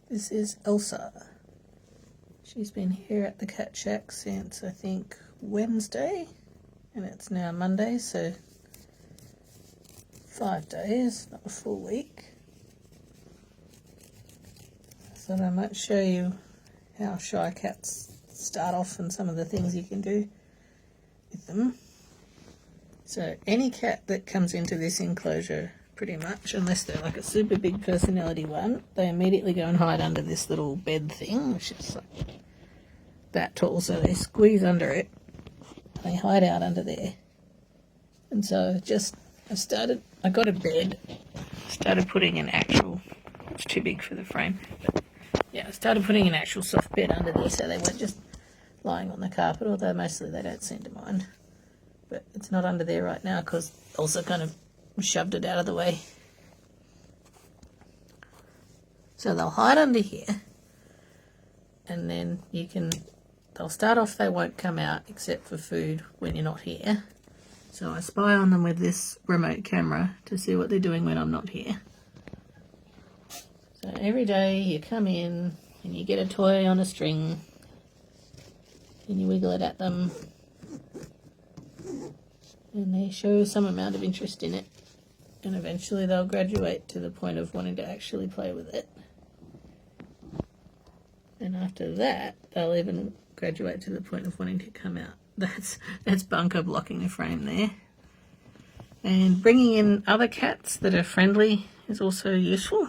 This is Elsa. She's been here at the cat shack since I think Wednesday, and it's now Monday, so 5 days, not a full week. So I might show you how shy cats start off and some of the things you can do with them. So any cat that comes into this enclosure, pretty much, unless they're like a super big personality one, they immediately go and hide under this little bed thing, which is like that tall, so they squeeze under it. They hide out under there. And so I got a bed, started putting an actual, it's too big for the frame, but yeah, I started putting an actual soft bed under there so they weren't just lying on the carpet, although mostly they don't seem to mind. But it's not under there right now because also kind of shoved it out of the way. So they'll hide under here, and then they'll start off, they won't come out except for food when you're not here. So I spy on them with this remote camera to see what they're doing when I'm not here. So every day you come in and you get a toy on a string and you wiggle it at them and they show some amount of interest in it, and eventually they'll graduate to the point of wanting to actually play with it. And after that, they'll even graduate to the point of wanting to come out. That's Bunker blocking the frame there. And bringing in other cats that are friendly is also useful.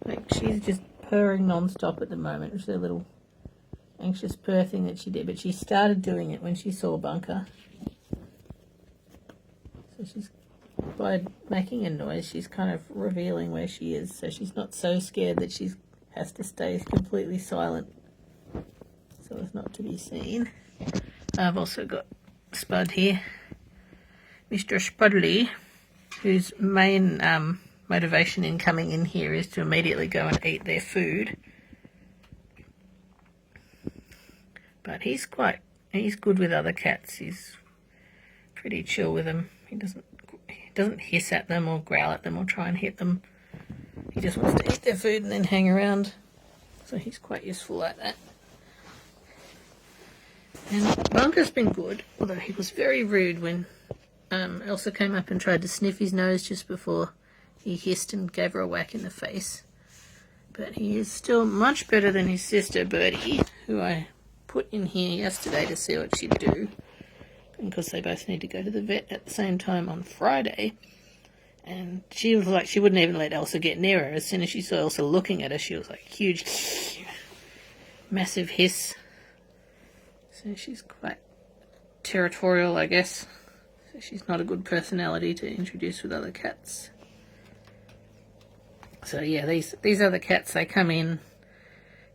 Like she's just purring non-stop at the moment. It's a little anxious purr thing that she did, but she started doing it when she saw Bunker. So by making a noise, she's kind of revealing where she is, so she's not so scared that she has to stay completely silent so as not to be seen. I've also got Spud here, Mr. Spudley, whose main motivation in coming in here is to immediately go and eat their food. But he's good with other cats. He's pretty chill with them. He doesn't hiss at them or growl at them or try and hit them. He just wants to eat their food and then hang around. So he's quite useful like that. And Bunker's been good, although he was very rude when Elsa came up and tried to sniff his nose just before he hissed and gave her a whack in the face. But he is still much better than his sister Birdie, who I put in here yesterday to see what she'd do, because they both need to go to the vet at the same time on Friday. And she was like, she wouldn't even let Elsa get near her. As soon as she saw Elsa looking at her, she was like, huge, massive hiss. So she's quite territorial, I guess. So she's not a good personality to introduce with other cats. So yeah, these other cats, they come in,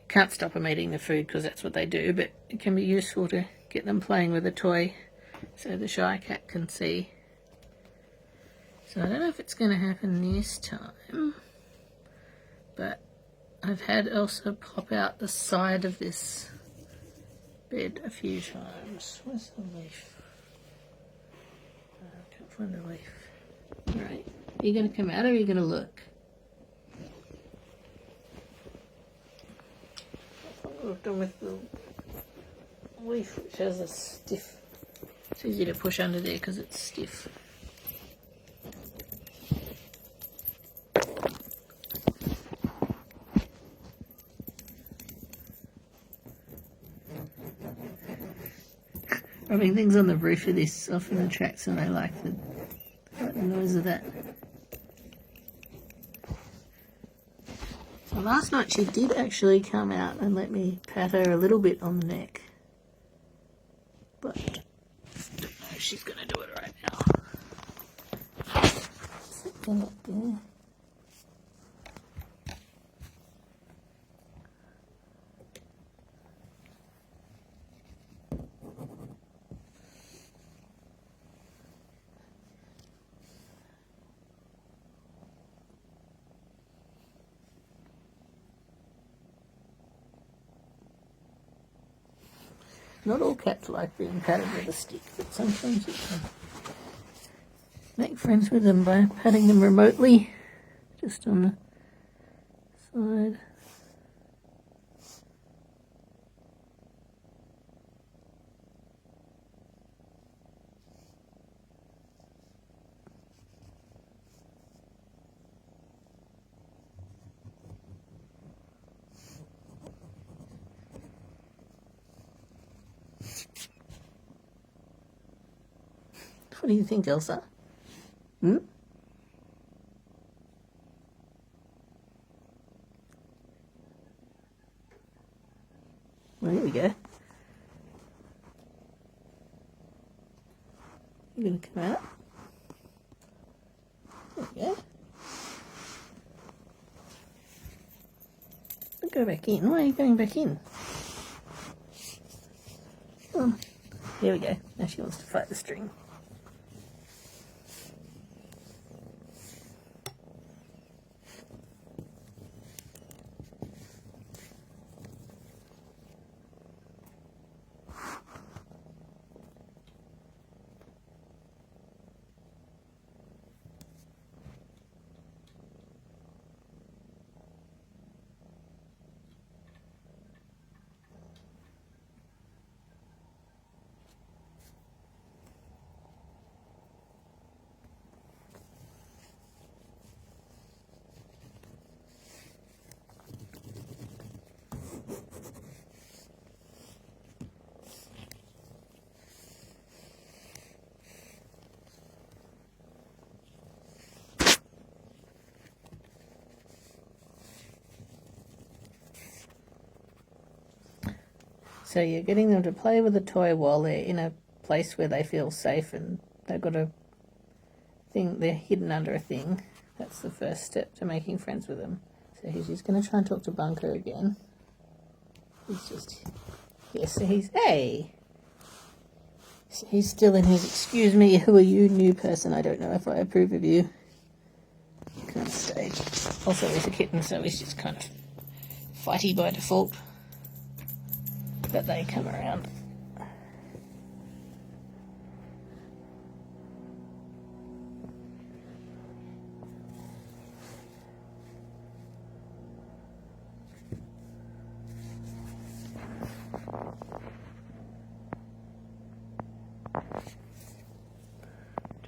can't stop them eating the food because that's what they do, but it can be useful to get them playing with a toy so the shy cat can see. So I don't know if it's going to happen this time, but I've had Elsa pop out the side of this bed a few times. Where's the leaf? I can't find the leaf. Right. Are you going to come out or are you going to look? What I've done with the leaf, which has a stiff. It's easy to push under there because it's stiff. Rubbing things on the roof of this often attracts them. I like the noise of that. So last night she did actually come out and let me pat her a little bit on the neck. But I don't know if she's going to do it right now. Sit them up there. Not all cats like being patted with a stick, but sometimes you can make friends with them by patting them remotely, just on the side. What do you think, Elsa? Hmm? Well, here we go. You're going to come out. There we go. Go back in. Why are you going back in? Oh, here we go. Now she wants to fight the string. So you're getting them to play with a toy while they're in a place where they feel safe and they've got a thing, they're hidden under a thing. That's the first step to making friends with them. So he's just going to try and talk to Bunker again. He's just, yes, so hey! So he's still in his, excuse me, who are you, new person, I don't know if I approve of you kind of stage. Also he's a kitten, so he's just kind of fighty by default. But they come around.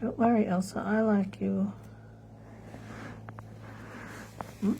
Don't worry, Elsa, I like you. Hmm?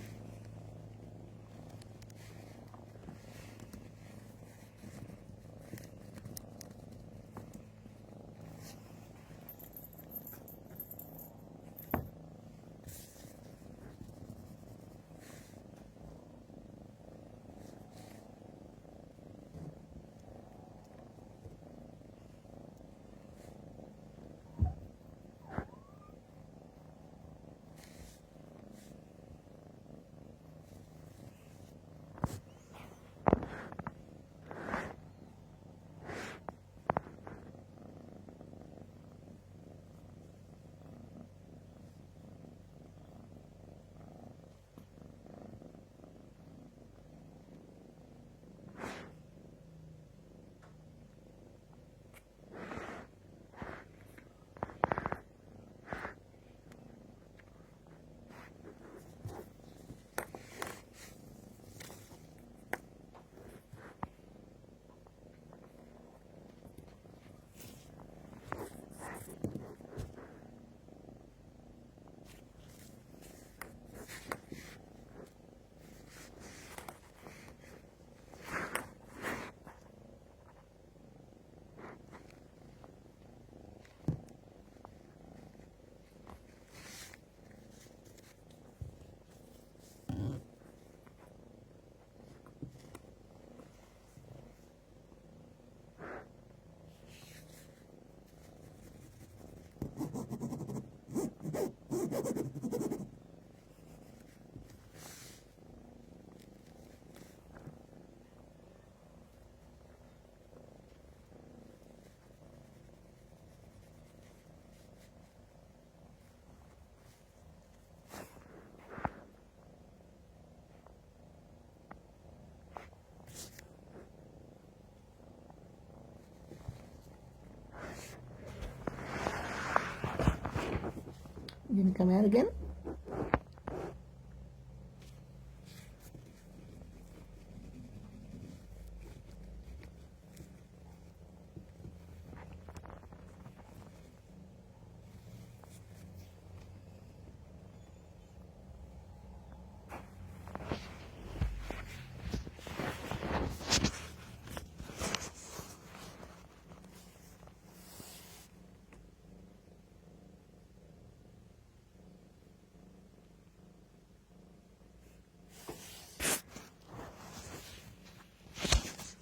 You gonna come out again?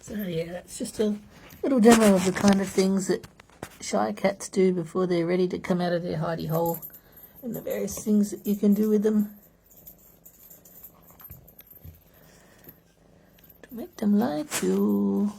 So yeah, that's just a little demo of the kind of things that shy cats do before they're ready to come out of their hidey hole, and the various things that you can do with them to make them like you.